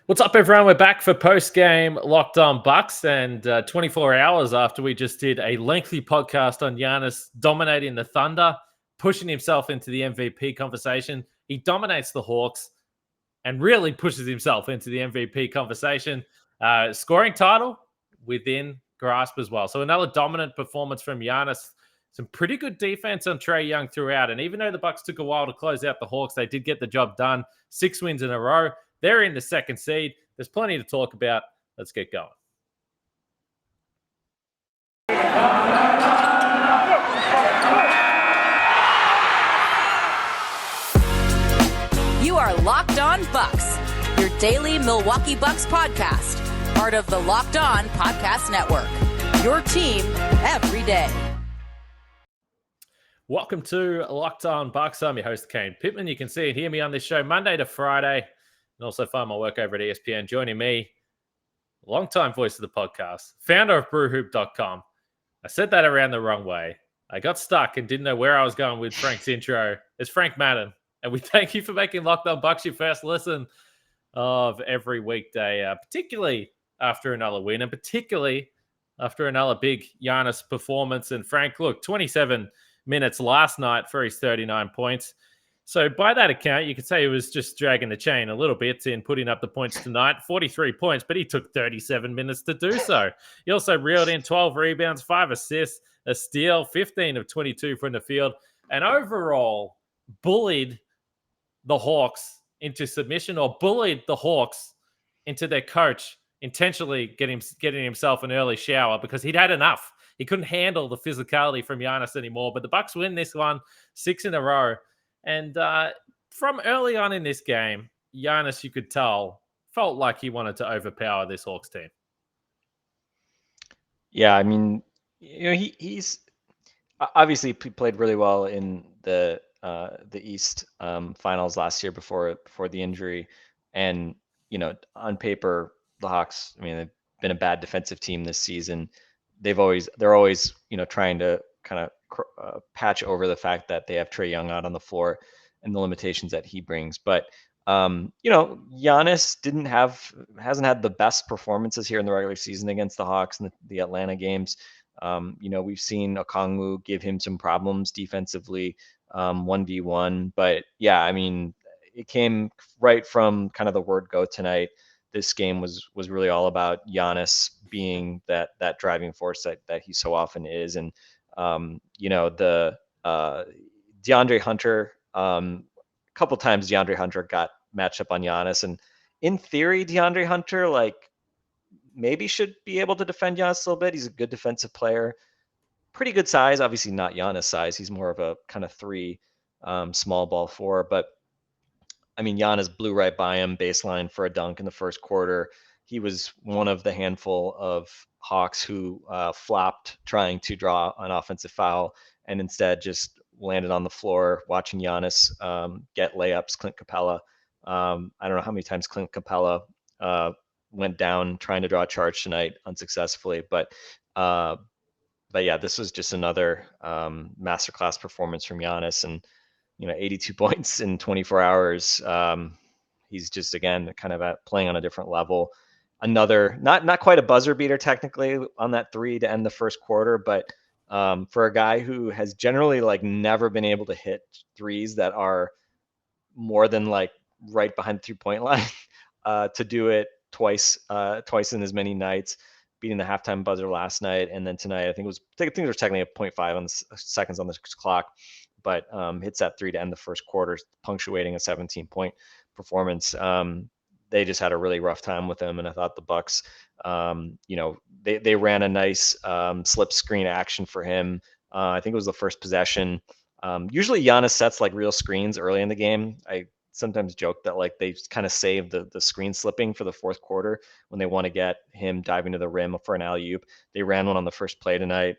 What's up, everyone? We're back for post-game Locked On Bucks, and 24 hours after we just did a lengthy podcast on Giannis dominating the Thunder, pushing himself into the MVP conversation. He dominates the Hawks and really pushes himself into the MVP conversation. Scoring title within grasp as well. So another dominant performance from Giannis. Some pretty good defense on Trae Young throughout. And even though the Bucks took a while to close out the Hawks, they did get the job done. 6 wins in a row. They're in the second seed. There's plenty to talk about. Let's get going. You are Locked On Bucks, your daily Milwaukee Bucks podcast, part of the Locked On Podcast Network, your team every day. Welcome to Locked On Bucks. I'm your host, Kane Pittman. You can see and hear me on this show Monday to Friday, and also find my work over at ESPN. Joining me, longtime voice of the podcast, founder of brewhoop.com. I said that around the wrong way. I got stuck and didn't know where I was going with Frank's intro. It's Frank Madden, and we thank you for making Locked On Bucks your first listen of every weekday, particularly after another win, and particularly after another big Giannis performance. And Frank, look, 27 minutes last night for his 39 points. So by that account, you could say he was just dragging the chain a little bit in putting up the points tonight. 43 points, but he took 37 minutes to do so. He also reeled in 12 rebounds, 5 assists, a steal, 15 of 22 from the field, and overall bullied the Hawks into submission, or bullied the Hawks into their coach intentionally getting himself an early shower because he'd had enough. He couldn't handle the physicality from Giannis anymore. But the Bucks win this one, 6 in a row. And from early on in this game, Giannis, you could tell, felt like he wanted to overpower this Hawks team. Yeah, I mean, he's obviously played really well in the East finals last year before the injury, and on paper the Hawks, I mean, they've been a bad defensive team this season. They're always trying to kind of patch over the fact that they have Trae Young out on the floor and the limitations that he brings. But Giannis hasn't had the best performances here in the regular season against the Hawks in the Atlanta games. We've seen Okongwu give him some problems defensively, 1v1. But yeah, I mean, it came right from kind of the word go tonight. This game was really all about Giannis being that driving force that he so often is. And the DeAndre Hunter, a couple times DeAndre Hunter got matched up on Giannis, and in theory DeAndre Hunter maybe should be able to defend Giannis a little bit. He's a good defensive player, pretty good size, obviously not Giannis size. He's more of a kind of 3 small ball 4, but I mean, Giannis blew right by him baseline for a dunk in the first quarter. He was one of the handful of Hawks who flopped trying to draw an offensive foul and instead just landed on the floor watching Giannis get layups. Clint Capella. I don't know how many times Clint Capella went down trying to draw a charge tonight unsuccessfully, but yeah, this was just another masterclass performance from Giannis, and 82 points in 24 hours. He's just, again, kind of playing on a different level. Another, not quite a buzzer beater technically on that 3 to end the first quarter, but for a guy who has generally never been able to hit threes that are more than right behind the 3-point line, to do it twice in as many nights, beating the halftime buzzer last night, and then tonight I think there was technically a 0.5 on the seconds on the clock, but hits that 3 to end the first quarter, punctuating a 17-point performance. They just had a really rough time with him, and I thought the Bucks, they ran a nice slip screen action for him. I think it was the first possession. Usually Giannis sets real screens early in the game. I sometimes joke that they kind of save the screen slipping for the fourth quarter when they want to get him diving to the rim for an alley-oop. They ran one on the first play tonight.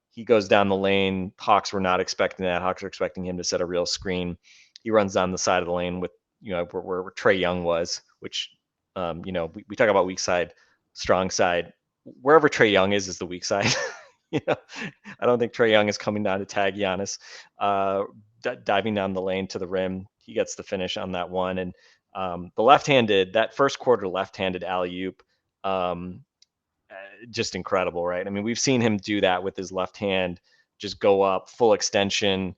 He goes down the lane. Hawks were not expecting that. Hawks were expecting him to set a real screen. He runs down the side of the lane with, where Trae Young was, which, we talk about weak side, strong side. Wherever Trae Young is the weak side. I don't think Trae Young is coming down to tag Giannis, diving down the lane to the rim. He gets the finish on that one. And The left-handed, that first quarter left-handed alley-oop, just incredible, right? I mean, we've seen him do that with his left hand, just go up full extension.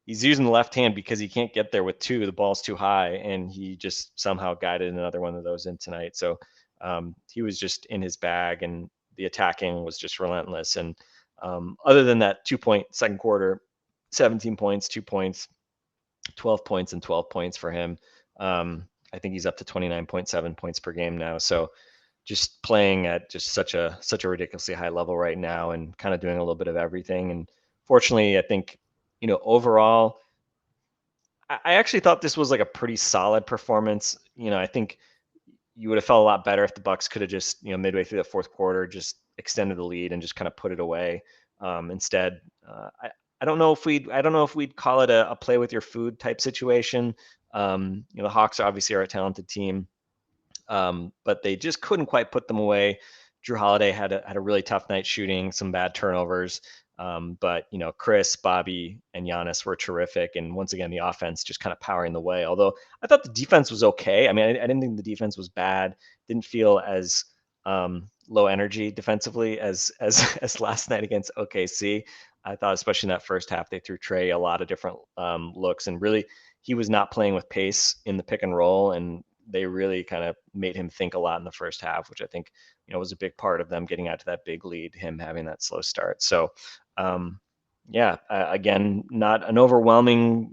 He's using the left hand because he can't get there with two. The ball's too high, and he just somehow guided another one of those in tonight. So he was just in his bag, and the attacking was just relentless. And other than that 2-point second quarter, 17 points, 2 points, 12 points, and 12 points for him. I think he's up to 29.7 points per game now. So just playing at just such a ridiculously high level right now, and kind of doing a little bit of everything. And fortunately, I think, overall, I actually thought this was like a pretty solid performance. I think you would have felt a lot better if the Bucks could have just, midway through the fourth quarter, just extended the lead and just kind of put it away. Instead, I don't know if we'd call it a play with your food type situation. The Hawks obviously are a talented team, but they just couldn't quite put them away. Jrue Holiday had a really tough night shooting, some bad turnovers. But Chris, Bobby, and Giannis were terrific, and once again the offense just kind of powering the way. Although I thought the defense was okay. I mean, I didn't think the defense was bad. Didn't feel as low energy defensively as last night against OKC. I thought, especially in that first half, they threw Trae a lot of different looks, and really he was not playing with pace in the pick and roll, and they really kind of made him think a lot in the first half, which I think was a big part of them getting out to that big lead, him having that slow start. So again, not an overwhelming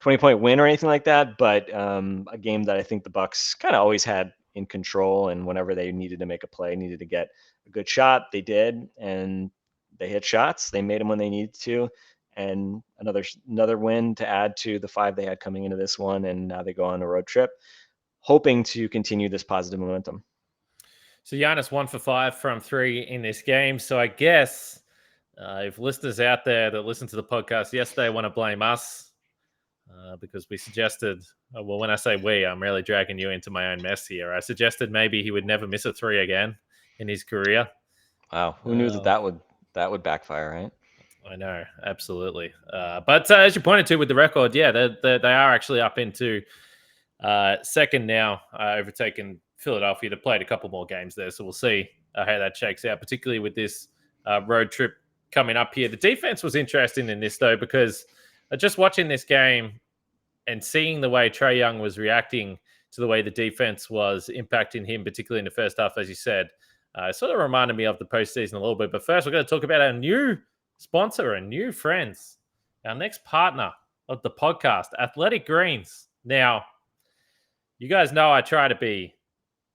20-point win or anything like that, but a game that I think the Bucks kind of always had in control, and whenever they needed to make a play, needed to get a good shot, they did, and they hit shots. They made them when they needed to, and another win to add to the 5 they had coming into this one, and now they go on a road trip, hoping to continue this positive momentum. So Giannis 1 for 5 from 3 in this game. So I guess if listeners out there that listened to the podcast yesterday want to blame us because we suggested, well, when I say we, I'm really dragging you into my own mess here. I suggested maybe he would never miss a 3 again in his career. Wow, who knew that would backfire, right? I know, absolutely. But as you pointed to with the record, yeah, they are actually up into second now, overtaking Philadelphia. They played a couple more games there, so we'll see how that shakes out, particularly with this road trip coming up here. The defense was interesting in this, though, because just watching this game and seeing the way Trae Young was reacting to the way the defense was impacting him, particularly in the first half, as you said, sort of reminded me of the postseason a little bit. But first, we're going to talk about our new sponsor and new friends, our next partner of the podcast, Athletic Greens. Now, you guys know I try to be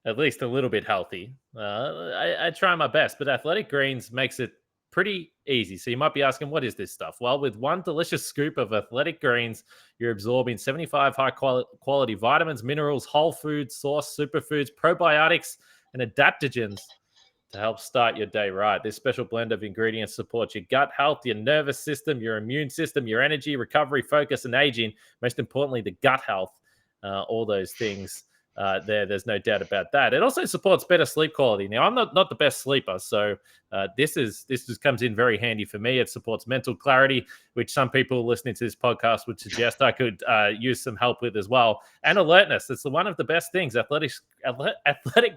at least a little bit healthy. I try my best, but Athletic Greens makes it pretty easy. So you might be asking, what is this stuff? Well, with one delicious scoop of Athletic Greens, you're absorbing 75 high-quality vitamins, minerals, whole food source, superfoods, probiotics, and adaptogens to help start your day right. This special blend of ingredients supports your gut health, your nervous system, your immune system, your energy, recovery, focus, and aging. Most importantly, the gut health. All those things there's no doubt about that. It also supports better sleep quality. Now, I'm not the best sleeper, so this just comes in very handy for me. It supports mental clarity, which some people listening to this podcast would suggest I could use some help with as well, and alertness. It's one of the best things. Athletic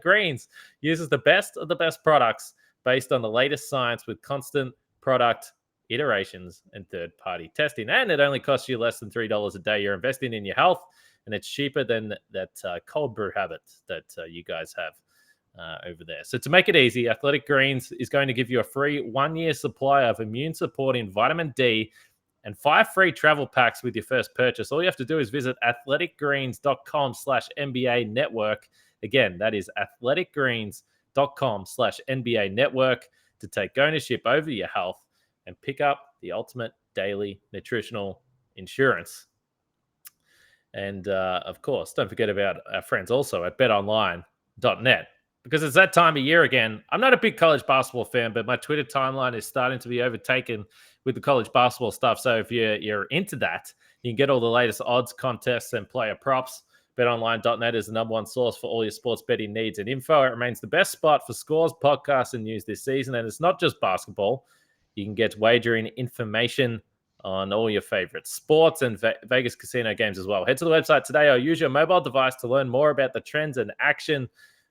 Greens uses the best of the best products based on the latest science with constant product iterations and third-party testing, and it only costs you less than $3 a day. You're investing in your health, and it's cheaper than that cold brew habit that you guys have over there. So to make it easy, Athletic Greens is going to give you a free 1-year supply of immune-supporting vitamin D and 5 free travel packs with your first purchase. All you have to do is visit athleticgreens.com/NBA network. Again, that is athleticgreens.com/NBA network to take ownership over your health and pick up the ultimate daily nutritional insurance. And, of course, don't forget about our friends also at betonline.net, because it's that time of year again. I'm not a big college basketball fan, but my Twitter timeline is starting to be overtaken with the college basketball stuff. So if you're into that, you can get all the latest odds, contests, and player props. BetOnline.net is the number one source for all your sports betting needs and info. It remains the best spot for scores, podcasts, and news this season. And it's not just basketball. You can get wagering information on all your favorite sports and Vegas casino games as well. Head to the website today or use your mobile device to learn more about the trends and action.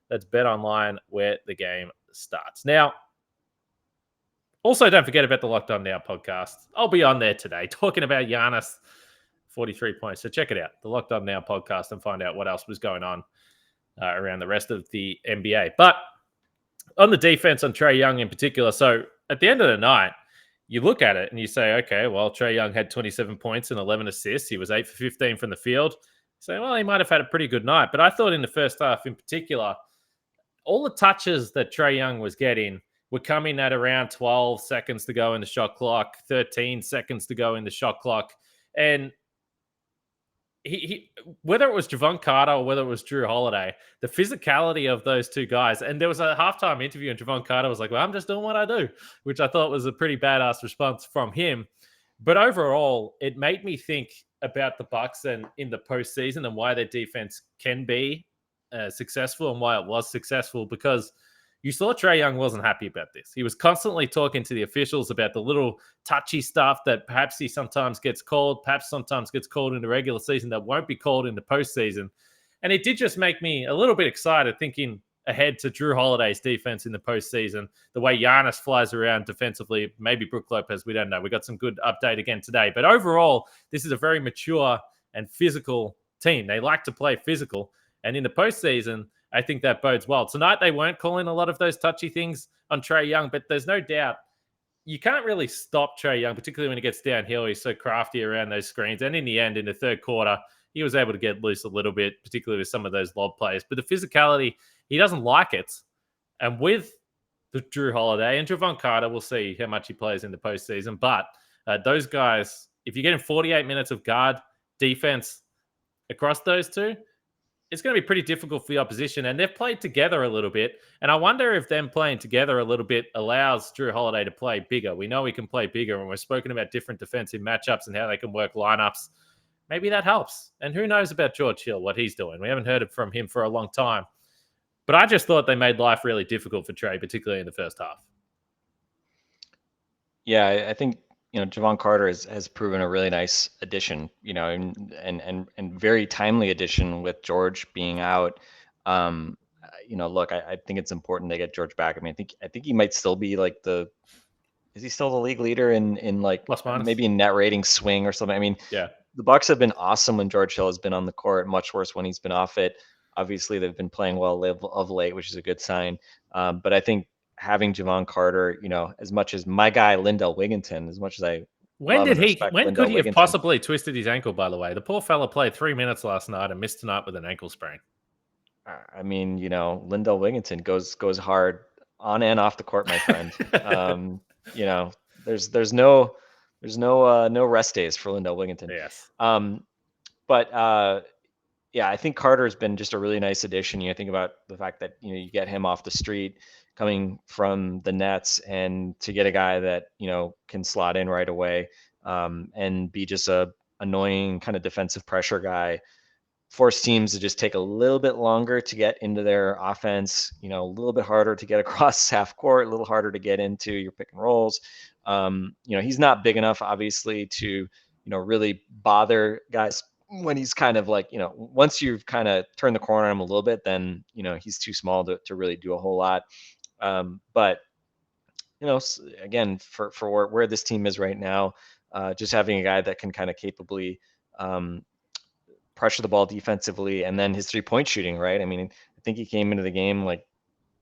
That's BetOnline, where the game starts. Now, also don't forget about the Locked On Now podcast. I'll be on there today talking about Giannis, 43 points. So check it out, the Locked On Now podcast, and find out what else was going on around the rest of the NBA. But on the defense, on Trae Young in particular, so at the end of the night, you look at it and you say, okay, well, Trae Young had 27 points and 11 assists. He was 8 for 15 from the field. So, well, he might have had a pretty good night. But I thought in the first half in particular, all the touches that Trae Young was getting were coming at around 12 seconds to go in the shot clock, 13 seconds to go in the shot clock. And he whether it was Javon Carter or whether it was Jrue Holiday, the physicality of those two guys. And there was a halftime interview, and Javon Carter was like, well, I'm just doing what I do, which I thought was a pretty badass response from him. But overall, it made me think about the Bucks and in the postseason and why their defense can be successful and why it was successful, because you saw Trae Young wasn't happy about this. He was constantly talking to the officials about the little touchy stuff that perhaps he sometimes gets called, perhaps sometimes gets called in the regular season that won't be called in the postseason. And it did just make me a little bit excited thinking ahead to Jrue Holiday's defense in the postseason, the way Giannis flies around defensively, maybe Brook Lopez, we don't know. We got some good update again today. But overall, this is a very mature and physical team. They like to play physical. And in the postseason, I think that bodes well. Tonight, they weren't calling a lot of those touchy things on Trae Young, but there's no doubt you can't really stop Trae Young, particularly when he gets downhill. He's so crafty around those screens. And in the end, in the third quarter, he was able to get loose a little bit, particularly with some of those lob plays. But the physicality, he doesn't like it. And with the Jrue Holiday and Javon Carter, we'll see how much he plays in the postseason. But those guys, if you're getting 48 minutes of guard defense across those two, it's going to be pretty difficult for the opposition. And they've played together a little bit. And I wonder if them playing together a little bit allows Jrue Holiday to play bigger. We know he can play bigger, and we're spoken about different defensive matchups and how they can work lineups. Maybe that helps. And who knows about George Hill, what he's doing. We haven't heard from him for a long time. But I just thought they made life really difficult for Trae, particularly in the first half. Yeah, I think Javon Carter has proven a really nice addition, and very timely addition with George being out. Look, I think it's important they get George back. I mean, I think he might still be like is he still the league leader in like maybe in net rating swing or something? I mean, yeah, the Bucks have been awesome when George Hill has been on the court, much worse when he's been off it. Obviously, they've been playing well of late, which is a good sign. But I think having Javon Carter, as much as my guy Lindell Wigginton, as much as I when could he have possibly twisted his ankle, by the way? The poor fella played 3 minutes last night and missed tonight with an ankle sprain. I mean, Lindell Wigginton goes hard on and off the court, my friend. There's no rest days for Lindell Wigginton. Yes. Yeah, I think Carter's been just a really nice addition. Think about the fact that you get him off the street, coming from the Nets, and to get a guy that can slot in right away and be just a annoying kind of defensive pressure guy, force teams to just take a little bit longer to get into their offense, a little bit harder to get across half court, a little harder to get into your pick and rolls. He's not big enough, obviously, to really bother guys when he's kind of like, once you've kind of turned the corner on him a little bit, then, he's too small to really do a whole lot. But, again, for where this team is right now, just having a guy that can kind of capably pressure the ball defensively, and then his 3-point shooting, right? I mean, I think he came into the game like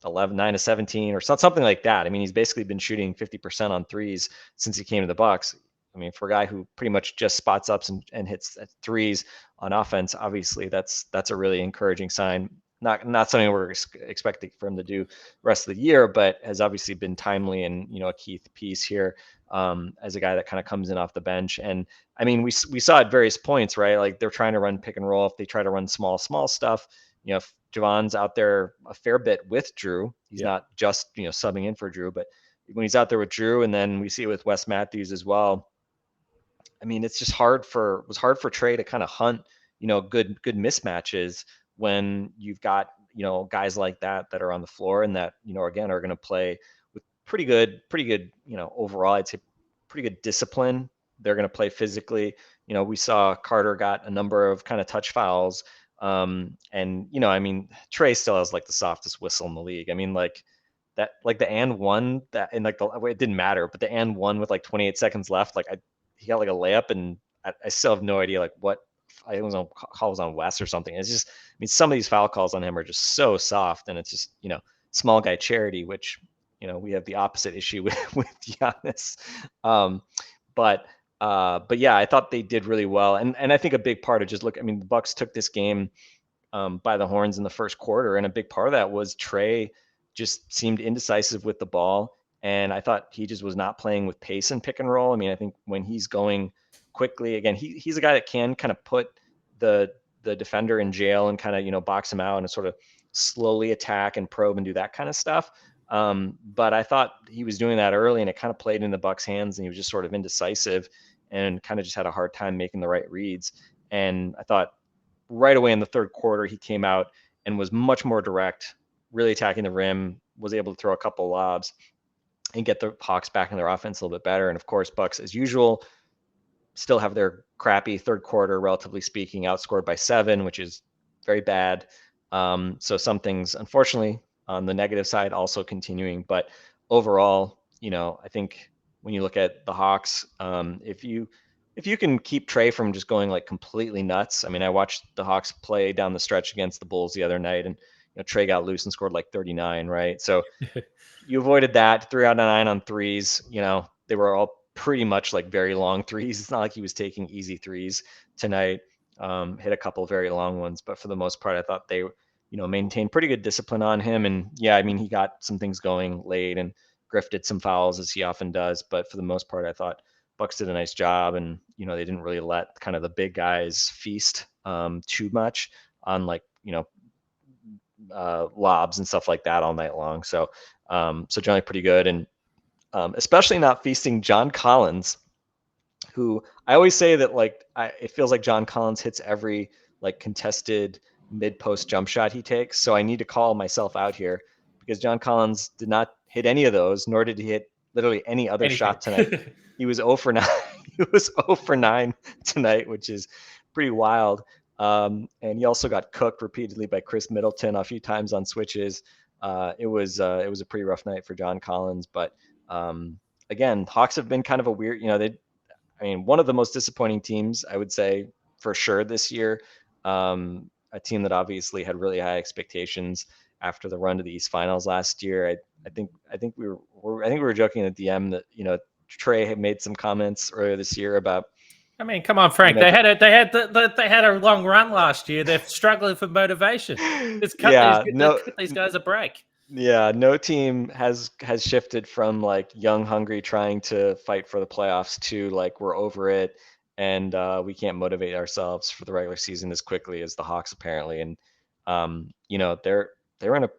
9 of 17 or something like that. I mean, he's basically been shooting 50% on threes since he came to the Bucks. I mean, for a guy who pretty much just spots ups and hits threes on offense, obviously that's a really encouraging sign. Not something we're expecting for him to do the rest of the year, but has obviously been timely and a key piece here as a guy that kind of comes in off the bench. And I mean, we saw at various points, right? Like they're trying to run pick and roll. If they try to run small stuff, if Javon's out there a fair bit with Jrue, he's not just subbing in for Jrue, but when he's out there with Jrue, and then we see it with Wes Matthews as well. I mean, it's just hard for Trae to kind of hunt, good mismatches when you've got, guys like that are on the floor and that, again, are going to play with pretty good, overall, I'd say pretty good discipline they're going to play physically. We saw Carter got a number of kind of touch fouls. And, I mean, Trae still has like the softest whistle in the league. I mean, like that, like the and one that, and like it didn't matter, but the and one with like 28 seconds left, like he got like a layup, and I still have no idea like what. I think it was on call was on West or something. It's just, I mean, some of these foul calls on him are just so soft, and it's just, small guy charity, which, we have the opposite issue with Giannis. But yeah, I thought they did really well, and I think a big part of I mean, the Bucks took this game by the horns in the first quarter, and a big part of that was Trae just seemed indecisive with the ball, and I thought he just was not playing with pace and pick and roll. I mean, I think when he's going quickly, again, he's a guy that can kind of put the defender in jail and kind of box him out and sort of slowly attack and probe and do that kind of stuff. But I thought he was doing that early, and it kind of played in the Bucks' hands, and he was just sort of indecisive and kind of just had a hard time making the right reads. And I thought right away in the third quarter, he came out and was much more direct, really attacking the rim, was able to throw a couple lobs and get the Hawks back in their offense a little bit better. And of course, Bucks, as usual, still have their crappy third quarter, relatively speaking, outscored by 7, which is very bad. So some things, unfortunately, on the negative side also continuing. But overall, I think when you look at the Hawks, if you can keep Trae from just going like completely nuts. I mean, I watched the Hawks play down the stretch against the Bulls the other night, and Trae got loose and scored like 39, right? So you avoided that. 3 out of 9 on threes. They were all pretty much like very long threes. It's not like he was taking easy threes tonight. Hit a couple very long ones, but for the most part, I thought they maintained pretty good discipline on him. And yeah, I mean, he got some things going late, and Griff did some fouls as he often does, but for the most part, I thought Bucks did a nice job, and they didn't really let kind of the big guys feast too much on like lobs and stuff like that all night long. So generally pretty good, and especially not feasting John Collins, who I always say that like it feels like John Collins hits every like contested mid-post jump shot he takes. So I need to call myself out here, because John Collins did not hit any of those, nor did he hit literally any other shot tonight. He was 0 for 9. He was 0 for 9 tonight, which is pretty wild. And he also got cooked repeatedly by Chris Middleton a few times on switches. It was a pretty rough night for John Collins. But again, Hawks have been kind of a weird, one of the most disappointing teams, I would say, for sure this year. A team that obviously had really high expectations after the run to the East Finals last year. I think we were joking at the DM that Trae had made some comments earlier this year about. I mean, come on, Frank. They had a long run last year. They're struggling for motivation. Let's cut these guys a break. Yeah, no team has shifted from like young, hungry, trying to fight for the playoffs to like we're over it and we can't motivate ourselves for the regular season as quickly as the Hawks apparently. And they're in a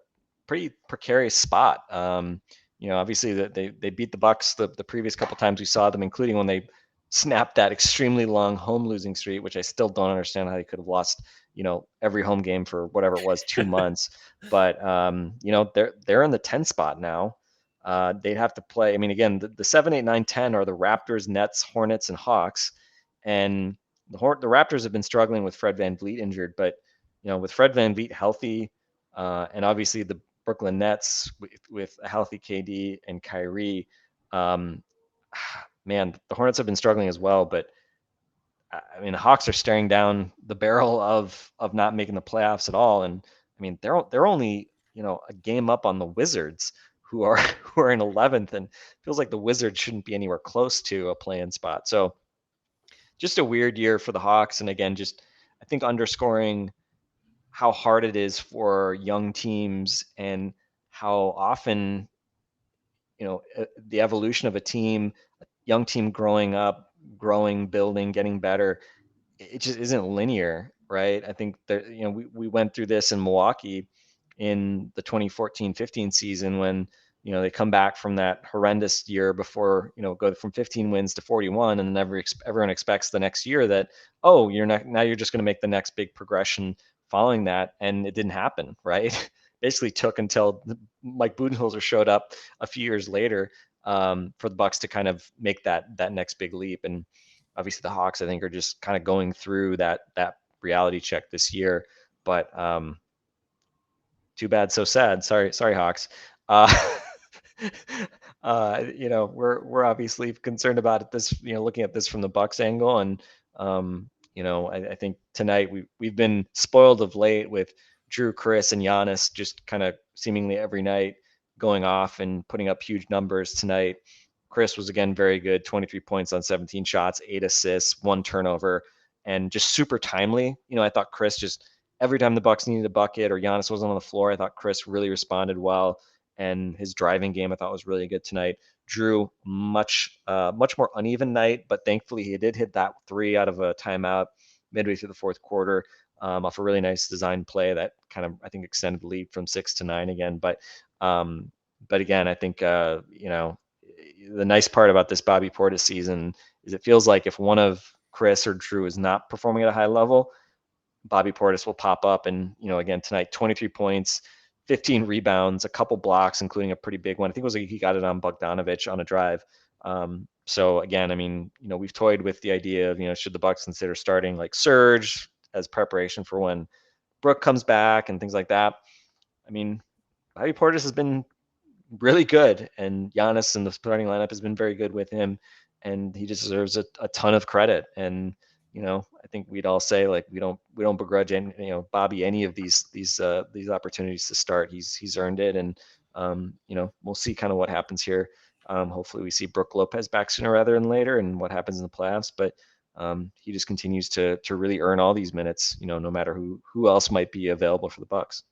pretty precarious spot. Obviously they beat the Bucks the previous couple times we saw them, including when they snapped that extremely long home losing streak, which I still don't understand how they could have lost every home game for whatever it was 2 months. But they're in the 10 spot now. They'd have to play. I mean, again, the 7, 8, 9, 10 are the Raptors, Nets, Hornets, and Hawks. And the Raptors have been struggling with Fred VanVleet injured, but with Fred VanVleet healthy, and obviously the Brooklyn Nets with a healthy KD and Kyrie, man, the Hornets have been struggling as well. But I mean, the Hawks are staring down the barrel of not making the playoffs at all. And I mean, they're only a game up on the Wizards, who are in 11th, and feels like the Wizards shouldn't be anywhere close to a play-in spot. So just a weird year for the Hawks. And again, just I think underscoring how hard it is for young teams and how often the evolution of a young team growing up, building, getting better, it just isn't linear, right? I think that we went through this in Milwaukee in the 2014-15 season when they come back from that horrendous year before go from 15 wins to 41, and then everyone expects the next year that you're just going to make the next big progression following that, and it didn't happen, right? Basically took until Mike Budenholzer showed up a few years later for the Bucks to kind of make that next big leap. And Obviously, the Hawks, I think, are just kind of going through that reality check this year. But too bad, so sad. Sorry, Hawks. Uh, we're obviously concerned about this. Looking at this from the Bucks angle, and I think tonight we've been spoiled of late with Jrue, Chris, and Giannis just kind of seemingly every night going off and putting up huge numbers tonight. Chris was again very good, 23 points on 17 shots, 8 assists, 1 turnover, and just super timely. I thought Chris just every time the Bucks needed a bucket or Giannis wasn't on the floor, I thought Chris really responded well, and his driving game I thought was really good tonight. Jrue, much more uneven night, but thankfully he did hit that 3 out of a timeout midway through the fourth quarter off a really nice design play that kind of I think extended the lead from 6 to 9 again. But again, I think the nice part about this Bobby Portis season is it feels like if one of Chris or Jrue is not performing at a high level, Bobby Portis will pop up. And, again, tonight, 23 points, 15 rebounds, a couple blocks, including a pretty big one. I think it was he got it on Bogdanovich on a drive. So again, I mean, we've toyed with the idea of, should the Bucks consider starting like Serge as preparation for when Brooke comes back and things like that. I mean, Bobby Portis has been really good, and Giannis and the starting lineup has been very good with him, and he just deserves a ton of credit. And I think we'd all say like we don't begrudge Bobby any of these opportunities to start. He's earned it, and we'll see kind of what happens here. Hopefully we see Brook Lopez back sooner rather than later, and what happens in the playoffs. But he just continues to really earn all these minutes, no matter who else might be available for the Bucks.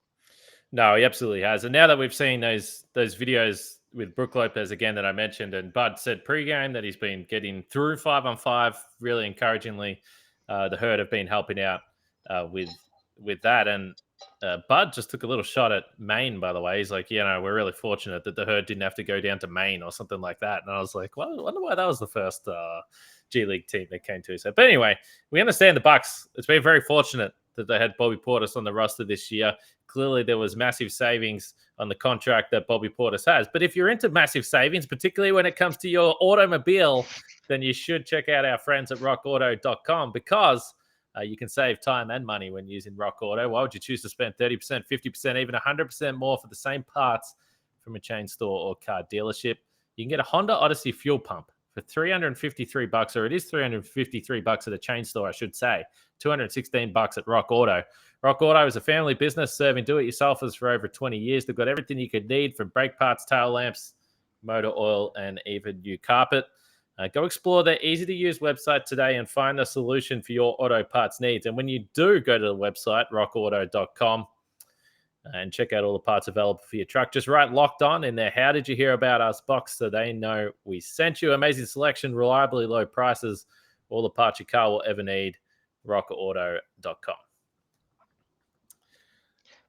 No, he absolutely has. And now that we've seen those videos with Brook Lopez again that I mentioned, and Bud said pregame that he's been getting through 5-on-5 really encouragingly. The Herd have been helping out with that. And Bud just took a little shot at Maine, by the way. He's like, we're really fortunate that the Herd didn't have to go down to Maine or something like that. And I was like, well, I wonder why that was the first G League team they came to. So, but anyway, we understand the Bucks. It's been very fortunate that they had Bobby Portis on the roster this year. Clearly, there was massive savings on the contract that Bobby Portis has. But if you're into massive savings, particularly when it comes to your automobile, then you should check out our friends at rockauto.com, because you can save time and money when using Rock Auto. Why would you choose to spend 30%, 50%, even 100% more for the same parts from a chain store or car dealership? You can get a Honda Odyssey fuel pump for $353, or it is $353 at a chain store, I should say. $216 at Rock Auto. Rock Auto is a family business serving do-it-yourselfers for over 20 years. They've got everything you could need, from brake parts, tail lamps, motor oil, and even new carpet. Go explore their easy-to-use website today and find a solution for your auto parts needs. And when you do go to the website, rockauto.com, and check out all the parts available for your truck, just write Locked On in there. How did you hear about us box, so they know we sent you. Amazing selection, reliably low prices, all the parts your car will ever need. rockauto.com.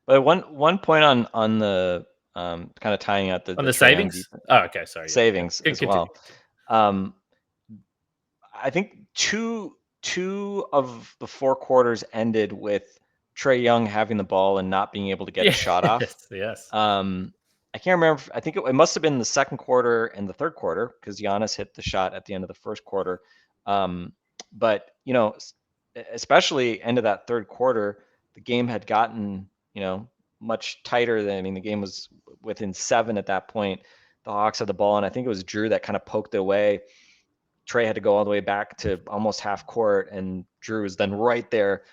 But one point on the kind of tying out the savings. Oh, okay, sorry. Savings as well. I think two of the 4 quarters ended with Trae Young having the ball and not being able to get a shot off. Yes. I can't remember. I think it must have been the second quarter and the third quarter, because Giannis hit the shot at the end of the first quarter. But especially end of that third quarter, the game had gotten much tighter than, the game was within 7 at that point. The Hawks had the ball, and I think it was Jrue that kind of poked it away. Trae had to go all the way back to almost half court, and Jrue was then right there,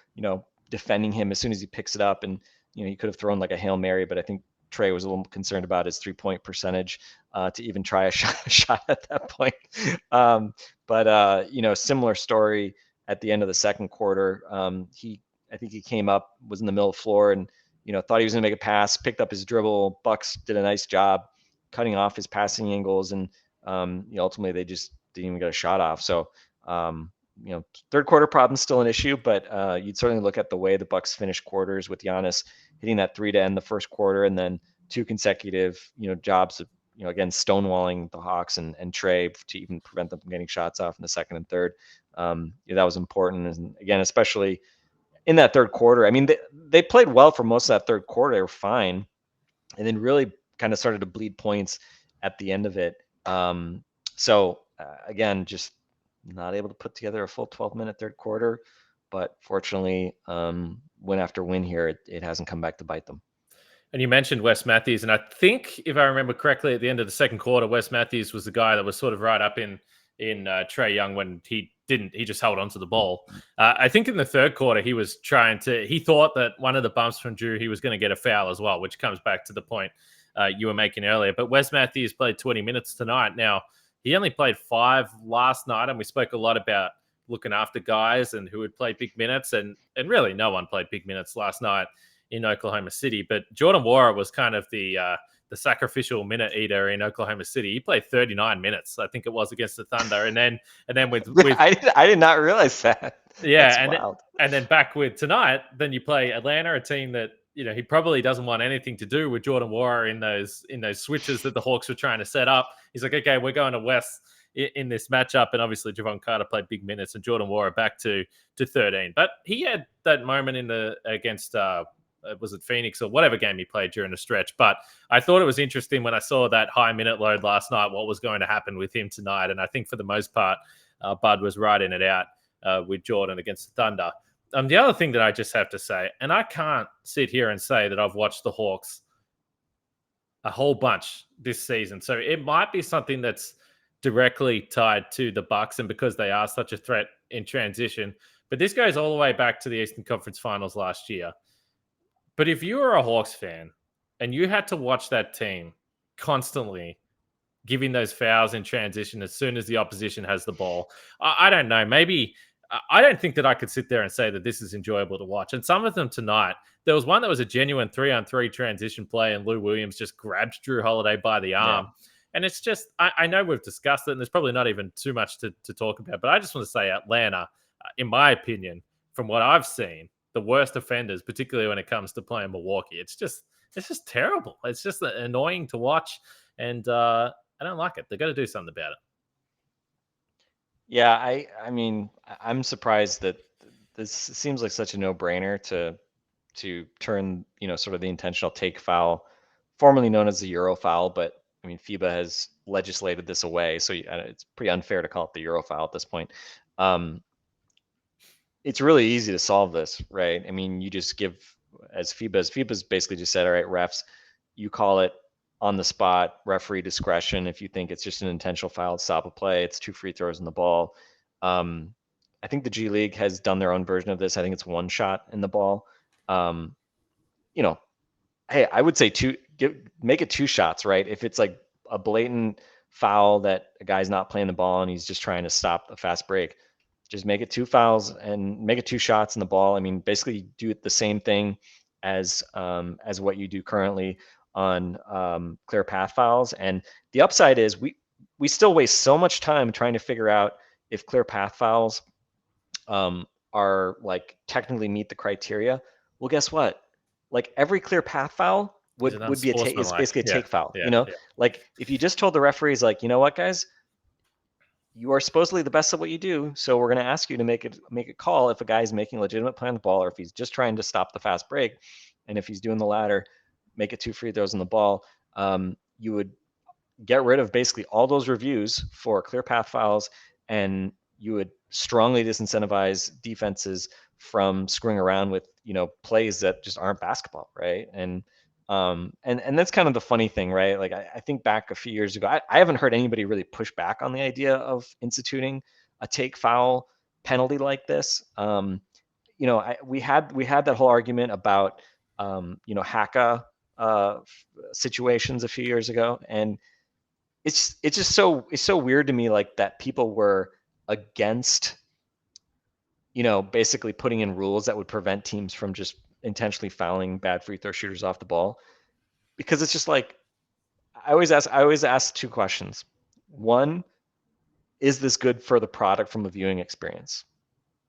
defending him as soon as he picks it up. And, he could have thrown like a Hail Mary, but I think Trae was a little concerned about his 3-point percentage to even try a shot at that point. Similar story at the end of the second quarter. I think he came up, was in the middle of the floor, and, thought he was going to make a pass, picked up his dribble. Bucks did a nice job cutting off his passing angles, and ultimately they just didn't even get a shot off. So, third quarter problem's still an issue, but you'd certainly look at the way the Bucks finished quarters with Giannis hitting that 3 to end the first quarter, and then 2 consecutive, jobs of, again, stonewalling the Hawks and Trae to even prevent them from getting shots off in the second and third. That was important. And again, especially in that third quarter, they played well for most of that third quarter. They were fine, and then really kind of started to bleed points at the end of it. Again, just not able to put together a full 12-minute third quarter. But fortunately, win after win here, it hasn't come back to bite them. And you mentioned Wes Matthews, and I think if I remember correctly, at the end of the second quarter, Wes Matthews was the guy that was sort of right up in Trae Young when he just held onto the ball. I think in the third quarter, he thought that one of the bumps from Jrue, he was going to get a foul as well, which comes back to the point you were making earlier. But Wes Matthews played 20 minutes tonight. Now, he only played 5 last night, and we spoke a lot about looking after guys and who would play big minutes, and really no one played big minutes last night in Oklahoma City. But Jordan Nwora was kind of the sacrificial minute eater in Oklahoma City. He played 39 minutes, I think it was, against the Thunder, and then with I did not realize that. Yeah, and then back with tonight, then you play Atlanta, a team that he probably doesn't want anything to do with Jordan Nwora in those switches that the Hawks were trying to set up. He's like, okay, we're going to West in this matchup, and obviously Javon Carter played big minutes, and Jordan Nwora back to 13. But he had that moment against was it Phoenix or whatever game he played during the stretch. But I thought it was interesting when I saw that high minute load last night, what was going to happen with him tonight. And I think for the most part, Bud was riding it out with Jordan against the Thunder. The other thing that I just have to say, and I can't sit here and say that I've watched the Hawks a whole bunch this season, so it might be something that's directly tied to the Bucks and because they are such a threat in transition. But this goes all the way back to the Eastern Conference Finals last year. But if you were a Hawks fan and you had to watch that team constantly giving those fouls in transition as soon as the opposition has the ball, I don't know. Maybe I don't think that I could sit there and say that this is enjoyable to watch. And some of them tonight, there was one that was a genuine 3-on-3 transition play, and Lou Williams just grabbed Jrue Holiday by the arm. Yeah. And it's just, I know we've discussed it, and there's probably not even too much to talk about, but I just want to say Atlanta, in my opinion, from what I've seen, the worst offenders, particularly when it comes to playing Milwaukee. It's just terrible. It's just annoying to watch, and I don't like it. They've got to do something about it. Yeah, I mean, I'm surprised that this seems like such a no-brainer to turn, sort of the intentional take foul, formerly known as the Euro foul, but I mean, FIBA has legislated this away, so it's pretty unfair to call it the Euro foul at this point. It's really easy to solve this, right? I mean, you just give, as FIBA's basically just said, all right, refs, you call it on the spot, referee discretion. If you think it's just an intentional foul to stop a play, it's 2 free throws in the ball. I think the G League has done their own version of this. I think it's 1 shot in the ball. Hey, I would say make it 2 shots, right? If it's like a blatant foul that a guy's not playing the ball and he's just trying to stop a fast break, just make it 2 fouls and make it 2 shots in the ball. I mean, basically do it the same thing as what you do currently on clear path fouls. And the upside is we still waste so much time trying to figure out if clear path fouls are like technically meet the criteria. Well, guess what? Like every clear path foul would be it's basically a take foul. Like if you just told the referees, like, you know what, guys, you are supposedly the best at what you do, so we're going to ask you to make a call if a guy is making a legitimate play on the ball, or if he's just trying to stop the fast break, and if he's doing the latter, make it 2 free throws on the ball. You would get rid of basically all those reviews for clear path fouls, and you would strongly disincentivize defenses from screwing around with plays that just aren't basketball, right? And that's kind of the funny thing, right? Like I think back a few years ago, I haven't heard anybody really push back on the idea of instituting a take foul penalty like this. We had that whole argument about Haka situations a few years ago, and it's so weird to me, like, that people were against basically putting in rules that would prevent teams from just intentionally fouling bad free throw shooters off the ball, because it's just like, I always ask 2 questions. One, is this good for the product from a viewing experience?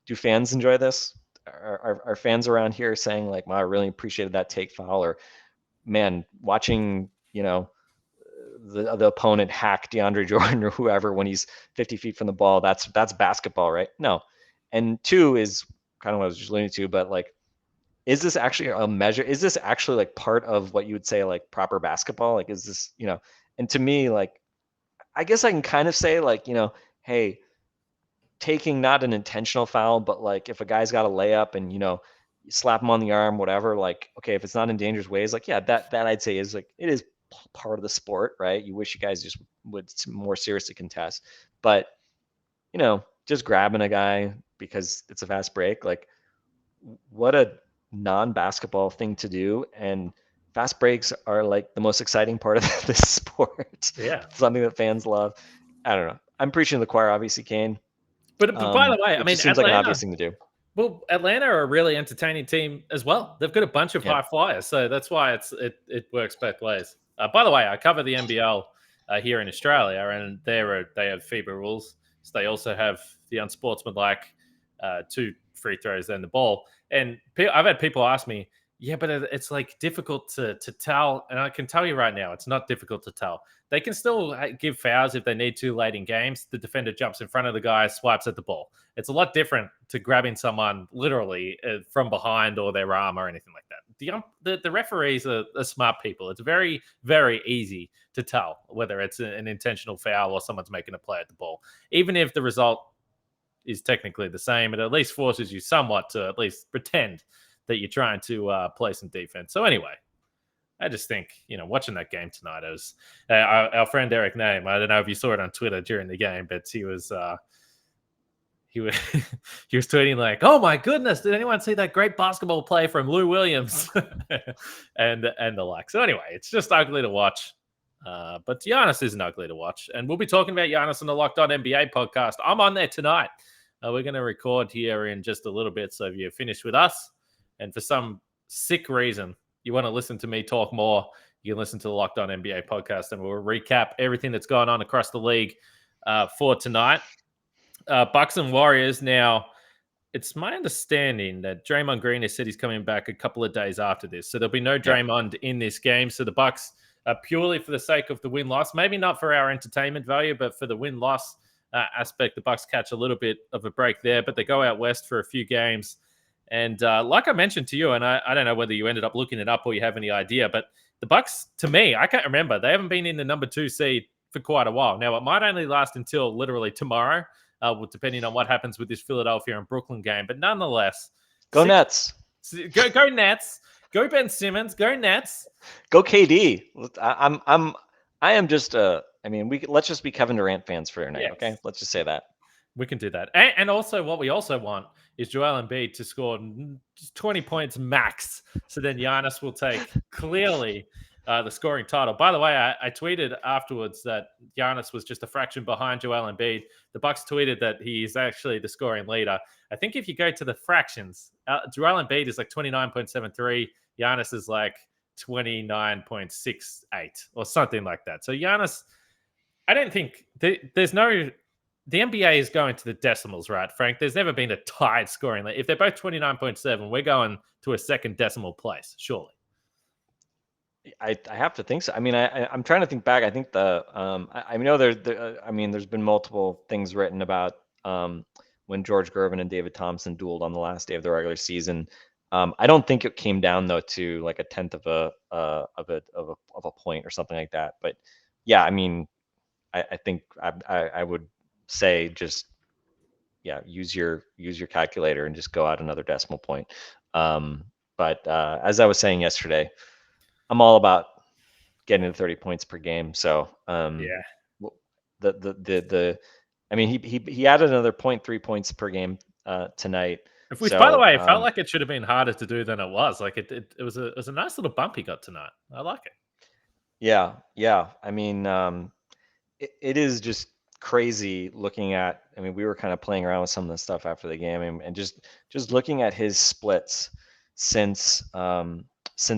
Do fans enjoy this? Are fans around here saying like, wow, I really appreciated that take foul, or man, watching the opponent hack DeAndre Jordan or whoever when he's 50 feet from the ball, that's basketball, right? No. And 2 is kind of what I was just alluding to, but like, is this actually a measure? Is this actually like part of what you would say like proper basketball? Like, is this, and to me, like, I guess I can kind of say like, hey, taking not an intentional foul, but like if a guy's got a layup and you slap him on the arm, whatever, like, okay, if it's not in dangerous ways, like, yeah, that I'd say is like, it is part of the sport, right? You wish you guys just would more seriously contest, but just grabbing a guy because it's a fast break, like, what a non-basketball thing to do. And fast breaks are like the most exciting part of this sport. Yeah. Something that fans love. I don't know. I'm preaching to the choir, obviously, Kane. But by the way, I It mean, just seems like an obvious thing to do. Well, Atlanta are a really entertaining team as well. They've got a bunch of high flyers, so that's why it works both ways. By the way, I cover the NBL here in Australia, and they have FIBA rules. So they also have the unsportsmanlike 2 free throws and the ball. And I've had people ask me, yeah, but it's like difficult to tell. And I can tell you right now, it's not difficult to tell. They can still give fouls if they need to late in games. The defender jumps in front of the guy, swipes at the ball. It's a lot different to grabbing someone literally from behind or their arm or anything like that. The referees are smart people. It's very, very easy to tell whether it's an intentional foul or someone's making a play at the ball. Even if the result is technically the same, it at least forces you somewhat to at least pretend that you're trying to play some defense. So anyway, I just think, watching that game tonight, it was our friend Eric Name. I don't know if you saw it on Twitter during the game, but he was he was tweeting like, "Oh my goodness, did anyone see that great basketball play from Lou Williams?" and the like. So anyway, it's just ugly to watch. But Giannis isn't ugly to watch. And we'll be talking about Giannis on the Locked On NBA podcast. I'm on there tonight. We're going to record here in just a little bit. So if you're finished with us and for some sick reason you want to listen to me talk more, you can listen to the Locked On NBA podcast, and we'll recap everything that's going on across the league for tonight. Bucks and Warriors. Now, it's my understanding that Draymond Green has said he's coming back a couple of days after this. So there'll be no Draymond in this game. So the Bucks, purely for the sake of the win-loss, maybe not for our entertainment value, but for the win-loss aspect, the Bucks catch a little bit of a break there, but they go out west for a few games. And like I mentioned to you, and I don't know whether you ended up looking it up or you have any idea, but the Bucks, to me, I can't remember. They haven't been in the number 2 seed for quite a while. Now, it might only last until literally tomorrow, depending on what happens with this Philadelphia and Brooklyn game. But nonetheless, go Nets. Go Nets. Go Ben Simmons. Go Nets. Go KD. I am just let's just be Kevin Durant fans for tonight. Yes. Okay, let's just say that. We can do that. And also, what we also want is Joel Embiid to score 20 points max. So then Giannis will take clearly the scoring title. By the way, I tweeted afterwards that Giannis was just a fraction behind Joel Embiid. The Bucks tweeted that he is actually the scoring leader. I think if you go to the fractions, Joel Embiid is like 29.73. Giannis is like 29.68 or something like that. So Giannis, I don't think there's no... The NBA is going to the decimals, right, Frank? There's never been a tied scoring. If they're both 29.7, we're going to a second decimal place, surely. I have to think so. I mean, I'm trying to think back. I think I know there's been multiple things written about when George Gervin and David Thompson dueled on the last day of the regular season. I don't think it came down though to like a tenth of a point or something like that. But yeah, I mean, I think I would say just use your calculator and just go out another decimal point. But as I was saying yesterday, I'm all about getting to 30 points per game. So I mean he added another 0.3 points per game tonight. Which, by the way, it felt like it should have been harder to do than it was. Like it was a nice little bump he got tonight. I like it. Yeah. I mean, it is just crazy looking at. I mean, we were kind of playing around with some of the stuff after the game, and just looking at his splits since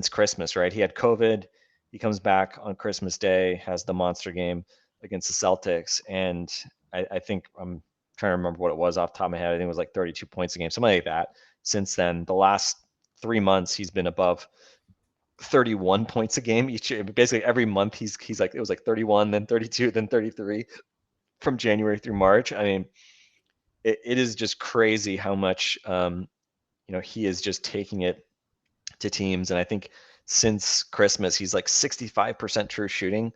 Christmas. Right, he had COVID. He comes back on Christmas Day, has the monster game against the Celtics, and I think I'm trying to remember what it was off the top of my head. I think it was like 32 points a game, something like that. Since then, the last 3 months, he's been above 31 points a game each year. Basically, every month he's like, it was like 31, then 32, then 33 from January through March. I mean, it is just crazy how much he is just taking it to teams. And I think since Christmas, he's like 65% true shooting.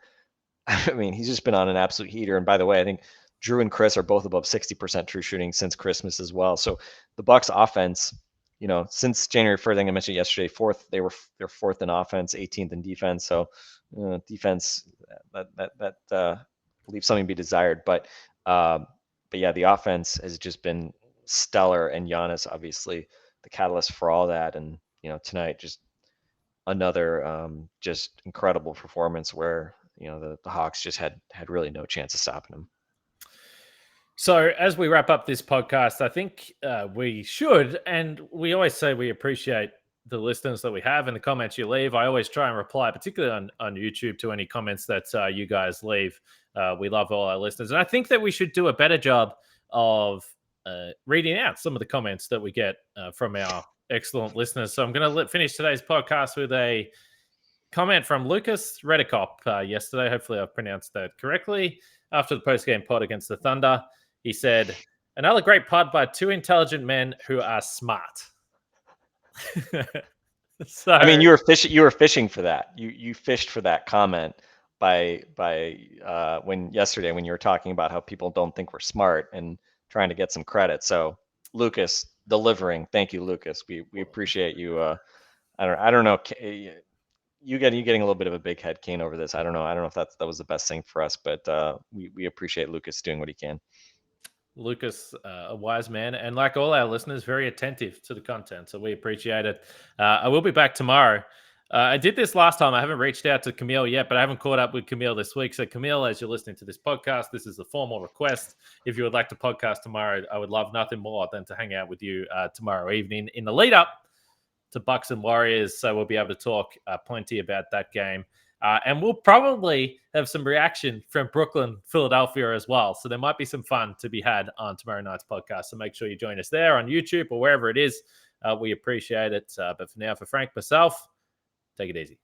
I mean, he's just been on an absolute heater. And by the way, I think Jrue and Chris are both above 60% true shooting since Christmas as well. So the Bucks offense, since January 1st, I think I mentioned yesterday, they're fourth in offense, 18th in defense. So defense that leaves something to be desired. But yeah, the offense has just been stellar, and Giannis obviously the catalyst for all that. And tonight just another just incredible performance where the Hawks just had really no chance of stopping him. So as we wrap up this podcast, I think we should, and we always say we appreciate the listeners that we have and the comments you leave. I always try and reply, particularly on YouTube, to any comments that you guys leave. We love all our listeners. And I think that we should do a better job of reading out some of the comments that we get from our excellent listeners. So I'm going to finish today's podcast with a comment from Lucas Redicop yesterday. Hopefully I've pronounced that correctly. After the post-game pod against the Thunder, he said, "Another great pod by two intelligent men who are smart." So, I mean, you were fishing for that. You fished for that comment by when you were talking about how people don't think we're smart and trying to get some credit. So Lucas delivering. Thank you, Lucas. We appreciate you. I don't know. You getting a little bit of a big head, Kane, over this. I don't know if that was the best thing for us, but we appreciate Lucas doing what he can. Lucas, a wise man, and like all our listeners, very attentive to the content. So we appreciate it. I will be back tomorrow. I did this last time. I haven't reached out to Camille yet, but I haven't caught up with Camille this week. So Camille, as you're listening to this podcast, this is a formal request. If you would like to podcast tomorrow, I would love nothing more than to hang out with you tomorrow evening in the lead up to Bucks and Warriors. So we'll be able to talk plenty about that game. And we'll probably have some reaction from Brooklyn, Philadelphia as well. So there might be some fun to be had on tomorrow night's podcast. So make sure you join us there on YouTube or wherever it is. We appreciate it. But for now, for Frank, myself, take it easy.